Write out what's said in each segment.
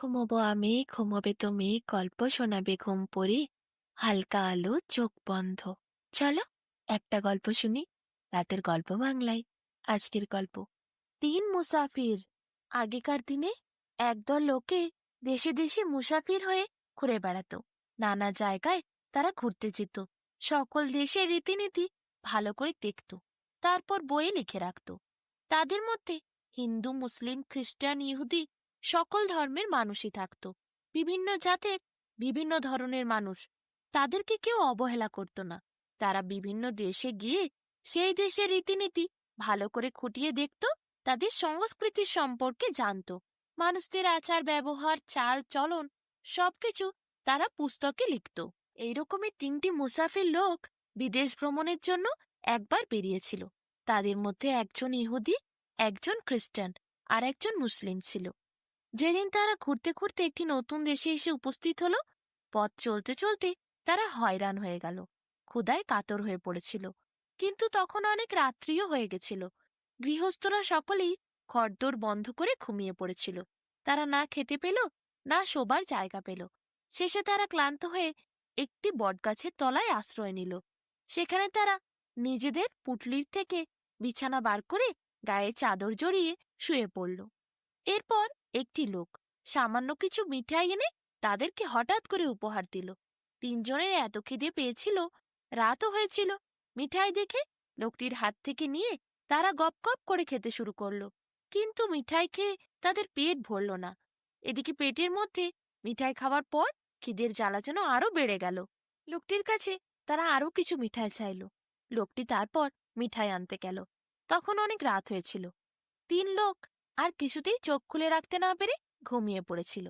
ঘুমোবো আমি, ঘুমোবে তুমি, গল্প শোনাবে ঘুম পড়ি, হালকা আলো চোখ বন্ধ। চলো একটা গল্প শুনি, রাতের গল্প বাংলায়। আজকের গল্প, তিন মুসাফির। আগেকার দিনে একদল লোকে দেশে দেশে মুসাফির হয়ে ঘুরে বেড়াতো। নানা জায়গায় তারা ঘুরতে যেত, সকল দেশের রীতিনীতি ভালো করে দেখত, তারপর বইয়ে লিখে রাখত। তাদের মধ্যে হিন্দু, মুসলিম, খ্রিস্টান, ইহুদি সকল ধর্মের মানুষই থাকত। বিভিন্ন জাতের, বিভিন্ন ধরনের মানুষ, তাদেরকে কেউ অবহেলা করত না। তারা বিভিন্ন দেশে গিয়ে সেই দেশের রীতিনীতি ভালো করে খুঁটিয়ে দেখত, তাদের সংস্কৃতির সম্পর্কে জানত। মানুষদের আচার ব্যবহার, চাল চলন সবকিছু তারা পুস্তকে লিখত। এইরকমই তিনটি মুসাফির লোক বিদেশ ভ্রমণের জন্য একবার বেরিয়েছিল। তাদের মধ্যে একজন ইহুদি, একজন খ্রিস্টান আর একজন মুসলিম ছিল। যেদিন তারা ঘুরতে ঘুরতে একটি নতুন দেশে এসে উপস্থিত হলো, পথ চলতে চলতে তারা হয়রান হয়ে গেল, ক্ষুধায় কাতর হয়ে পড়েছিল। কিন্তু তখন অনেক রাত্রিও হয়ে গেছিল। গৃহস্থরা সকলেই ঘরদোর বন্ধ করে ঘুমিয়ে পড়েছিল। তারা না খেতে পেল, না শোবার জায়গা পেল। শেষে তারা ক্লান্ত হয়ে একটি বটগাছের তলায় আশ্রয় নিল। সেখানে তারা নিজেদের পুটলির থেকে বিছানা বার করে গায়ে চাদর জড়িয়ে শুয়ে পড়ল। এরপর একটি লোক সামান্য কিছু মিঠাই এনে তাদেরকে হঠাৎ করে উপহার দিল। তিনজনের এত খিদে পেয়েছিল, রাতও হয়েছিল। মিঠাই দেখে লোকটির হাত থেকে নিয়ে তারা গপ গপ করে খেতে শুরু করলো। কিন্তু মিঠাই খেয়ে তাদের পেট ভরল না। এদিকে পেটের মধ্যে মিঠাই খাওয়ার পর খিদের জ্বালা যেন আরো বেড়ে গেল। লোকটির কাছে তারা আরো কিছু মিঠাই চাইল। লোকটি তারপর মিঠাই আনতে গেল। তখন অনেক রাত হয়েছিল। তিন লোক আর কিছুতেই চোখ খুলে রাখতে না পেরে ঘুমিয়ে পড়েছিল।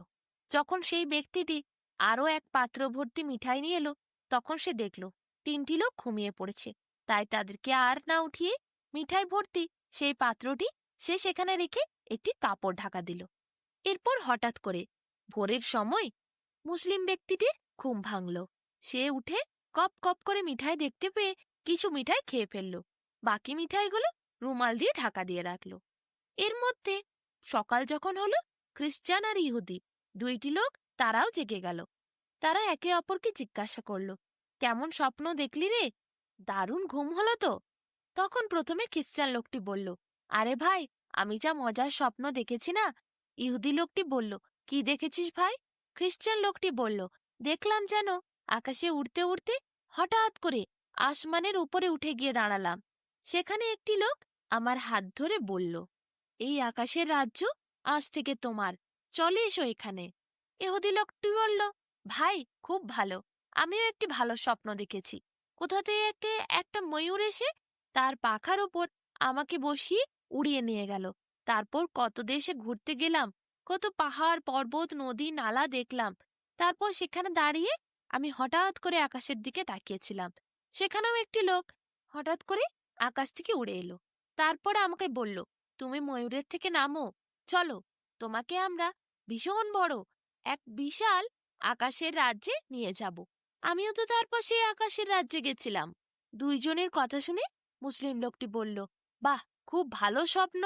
যখন সেই ব্যক্তিটি আরও এক পাত্র ভর্তি মিঠাই নিয়ে এলো, তখন সে দেখল তিনটি লোক ঘুমিয়ে পড়েছে। তাই তাদেরকে আর না উঠিয়ে মিঠাই ভর্তি সেই পাত্রটি সে সেখানে রেখে একটি কাপড় ঢাকা দিল। এরপর হঠাৎ করে ভোরের সময় মুসলিম ব্যক্তিটির ঘুম ভাঙল। সে উঠে কপ কপ করে মিঠাই দেখতে পেয়ে কিছু মিঠাই খেয়ে ফেলল। বাকি মিঠাইগুলো রুমাল দিয়ে ঢাকা দিয়ে রাখল। এর মধ্যে সকাল যখন হলো, খ্রিস্টান আর ইহুদি দুইটি লোক তারাও জেগে গেল। তারা একে অপরকে জিজ্ঞাসা করল, কেমন স্বপ্ন দেখলি রে? দারুণ ঘুম হলো তো। তখন প্রথমে খ্রিস্টান লোকটি বলল, আরে ভাই, আমি যা মজার স্বপ্ন দেখেছি না। ইহুদি লোকটি বলল, কি দেখেছিস ভাই? খ্রিস্টান লোকটি বলল, দেখলাম যেন আকাশে উড়তে উড়তে হঠাৎ করে আসমানের উপরে উঠে গিয়ে দাঁড়ালাম। সেখানে একটি লোক আমার হাত ধরে বলল, এই আকাশের রাজ্য আজ থেকে তোমার, চলে এসো এখানে। ইহুদি লোকটি বলল, ভাই খুব ভালো, আমিও একটি ভালো স্বপ্ন দেখেছি। কোথা থেকে একটা ময়ূর এসে তার পাখার ওপর আমাকে বসিয়ে উড়িয়ে নিয়ে গেল। তারপর কত দেশে ঘুরতে গেলাম, কত পাহাড় পর্বত নদী নালা দেখলাম। তারপর সেখানে দাঁড়িয়ে আমি হঠাৎ করে আকাশের দিকে তাকিয়েছিলাম। সেখানেও একটি লোক হঠাৎ করে আকাশ থেকে উড়ে এলো। তারপরে আমাকে বলল, তুমি ময়ূরের থেকে নামো, চলো, তোমাকে আমরা ভীষণ বড় এক বিশাল আকাশের রাজ্যে নিয়ে যাব। আমিও তো তারপর সেই আকাশের রাজ্যে গেছিলাম। দুইজনের কথা শুনে মুসলিম লোকটি বলল, বাহ, খুব ভালো স্বপ্ন।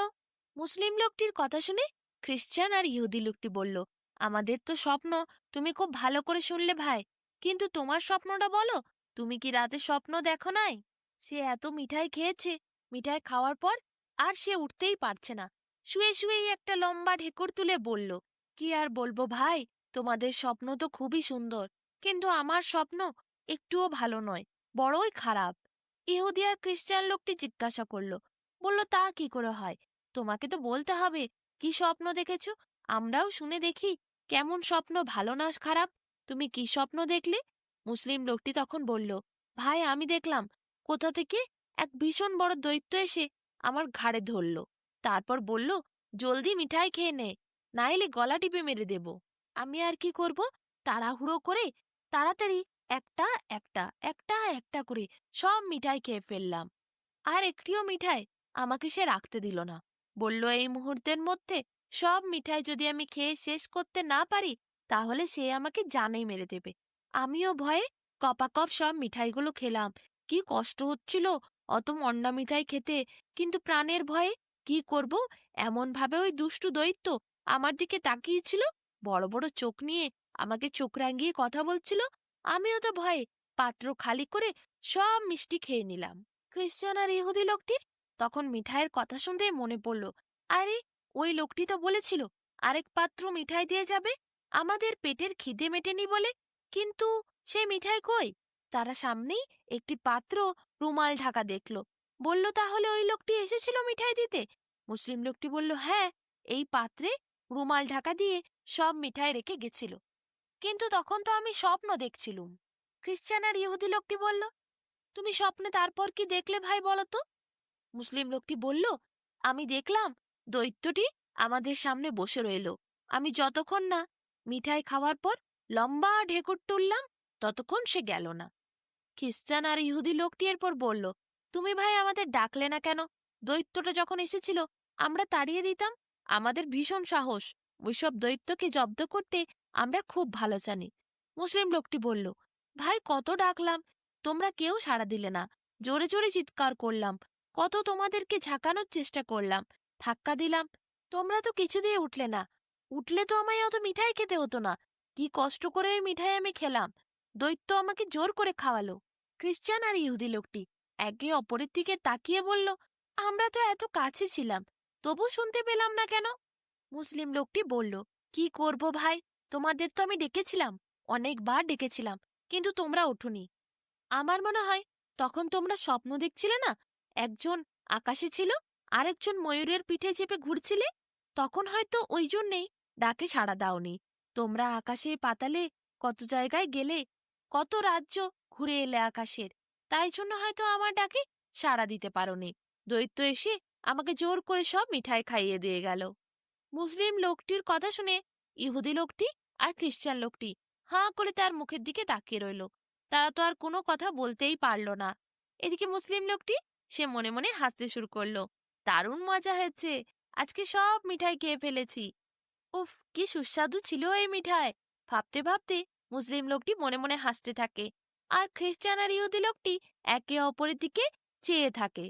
মুসলিম লোকটির কথা শুনে খ্রিস্টান আর ইহুদি লোকটি বলল, আমাদের তো স্বপ্ন তুমি খুব ভালো করে শুনলে ভাই, কিন্তু তোমার স্বপ্নটা বলো, তুমি কি রাতে স্বপ্ন দেখো নাই? সে এত মিঠাই খেয়েছে, মিঠাই খাওয়ার পর আর সে উঠতেই পারছে না। শুয়ে শুয়েই একটা লম্বা ঢেকুর তুলে বলল, কি আর বলবো ভাই, তোমাদের স্বপ্ন তো খুবই সুন্দর, কিন্তু আমার স্বপ্ন একটুও ভালো নয়, বড়ই খারাপ। ইহুদি আর খ্রিস্টান লোকটি জিজ্ঞাসা করলো, বলল, তা কি করে হয়? তোমাকে তো বলতে হবে কি স্বপ্ন দেখেছো, আমরাও শুনে দেখি কেমন স্বপ্ন, ভালো না খারাপ। তুমি কি স্বপ্ন দেখলে? মুসলিম লোকটি তখন বলল, ভাই আমি দেখলাম কোথা থেকে এক ভীষণ বড় দৈত্য এসে আমার ঘাড়ে ধরল। তারপর বলল, জলদি মিঠাই খেয়ে নে, নাইলে গলা টিপে মেরে দেব। আমি আর কি করব, তাড়াহুড়ো করে তাড়াতাড়ি একটা একটা একটা একটা করে সব মিঠাই খেয়ে ফেললাম। আর একটিও মিঠাই আমাকে সে রাখতে দিল না। বলল, এই মুহূর্তের মধ্যে সব মিঠাই যদি আমি খেয়ে শেষ করতে না পারি, তাহলে সে আমাকে জানেই মেরে দেবে। আমিও ভয়ে কপাকপ সব মিঠাইগুলো খেলাম। কি কষ্ট হচ্ছিল অত মন্ডা মিঠাই খেতে, কিন্তু প্রাণের ভয়ে কি করব, এমন ভাবে ওই দুষ্টু দৈত্য আমার দিকে তাকিয়েছিল, বড় বড় চোখ নিয়ে আমাকে চোখ রাঙিয়ে কথা বলছিল। আমিও তো ভয়ে পাত্র খালি করে সব মিষ্টি খেয়ে নিলাম। খ্রিস্টান আর ইহুদি লোকটির তখন মিঠাইয়ের কথা শুনতেই মনে পড়ল, আরে ওই লোকটি তো বলেছিল আরেক পাত্র মিঠাই দিয়ে যাবে আমাদের পেটের খিদে মেটেনি বলে, কিন্তু সেই মিঠাই কই? তারা সামনেই একটি পাত্র রুমাল ঢাকা দেখলো। বলল, তাহলে ওই লোকটি এসেছিল মিঠাই দিতে? মুসলিম লোকটি বলল, হ্যাঁ, এই পাত্রে রুমাল ঢাকা দিয়ে সব মিঠাই রেখে গেছিল, কিন্তু তখন তো আমি স্বপ্ন দেখছিলুম। খ্রিস্টান আর ইহুদি লোকটি বলল, তুমি স্বপ্নে তারপর কি দেখলে ভাই বলো তো? মুসলিম লোকটি বলল, আমি দেখলাম দৈত্যটি আমাদের সামনে বসে রইল। আমি যতক্ষণ না মিঠাই খাওয়ার পর লম্বা ঢেকুর তুললাম ততক্ষণ সে গেল না। খ্রিস্টান আর ইহুদি লোকটি এরপর বলল, তুমি ভাই আমাদের ডাকলে না কেন? দৈত্যটা যখন এসেছিল আমরা তাড়িয়ে দিতাম। আমাদের ভীষণ সাহস, ওইসব দৈত্যকে জব্দ করতে আমরা খুব ভালো জানি। মুসলিম লোকটি বলল, ভাই কত ডাকলাম, তোমরা কেউ সাড়া দিলে না। জোরে জোরে চিৎকার করলাম, কত তোমাদেরকে ঝাঁকানোর চেষ্টা করলাম, ধাক্কা দিলাম, তোমরা তো কিছু দিয়ে উঠলে না। উঠলে তো আমায় অত মিঠাই খেতে হতো না। কি কষ্ট করে ওই মিঠাই আমি খেলাম, দৈত্য আমাকে জোর করে খাওয়ালো। খ্রিস্টান আর ইহুদি লোকটি একে অপরের দিকে তাকিয়ে বলল, আমরা তো এত কাছে ছিলাম, তবু শুনতে পেলাম না কেন? মুসলিম লোকটি বলল, কি করব ভাই, তোমাদের তো আমি ডেকেছিলাম, অনেকবার ডেকেছিলাম, কিন্তু তোমরা ওঠোনি। আমার মনে হয় তখন তোমরা স্বপ্ন দেখছিলে না, একজন আকাশে ছিল, আরেকজন ময়ূরের পিঠে চেপে ঘুরছিলে, তখন হয়তো ওই জন্যেই ডাকে সাড়া দাওনি। তোমরা আকাশে পাতালে কত জায়গায় গেলে, কত রাজ্য ঘুরে এলে আকাশের, তাই জন্য হয়তো আমার ডাকে সাড়া দিতে পারোনি। দৈত্য এসে আমাকে জোর করে সব মিঠাই খাইয়ে দিয়ে গেল। মুসলিম লোকটির কথা শুনে ইহুদি লোকটি আর খ্রিস্টান লোকটি হাঁ করে তার মুখের দিকে তাকিয়ে রইল। তারা তো আর কোনো কথা বলতেই পারল না। এদিকে মুসলিম লোকটি সে মনে মনে হাসতে শুরু করলো, দারুণ মজা হয়েছে, আজকে সব মিঠাই খেয়ে ফেলেছি। উফ, কি সুস্বাদু ছিল এই মিঠাই! ভাবতে ভাবতে মুসলিম লোকটি মনে মনে হাসতে থাকে, আর খ্রিস্টান আর ইহুদি লোকটি একে অপরের দিকে চেয়ে থাকে।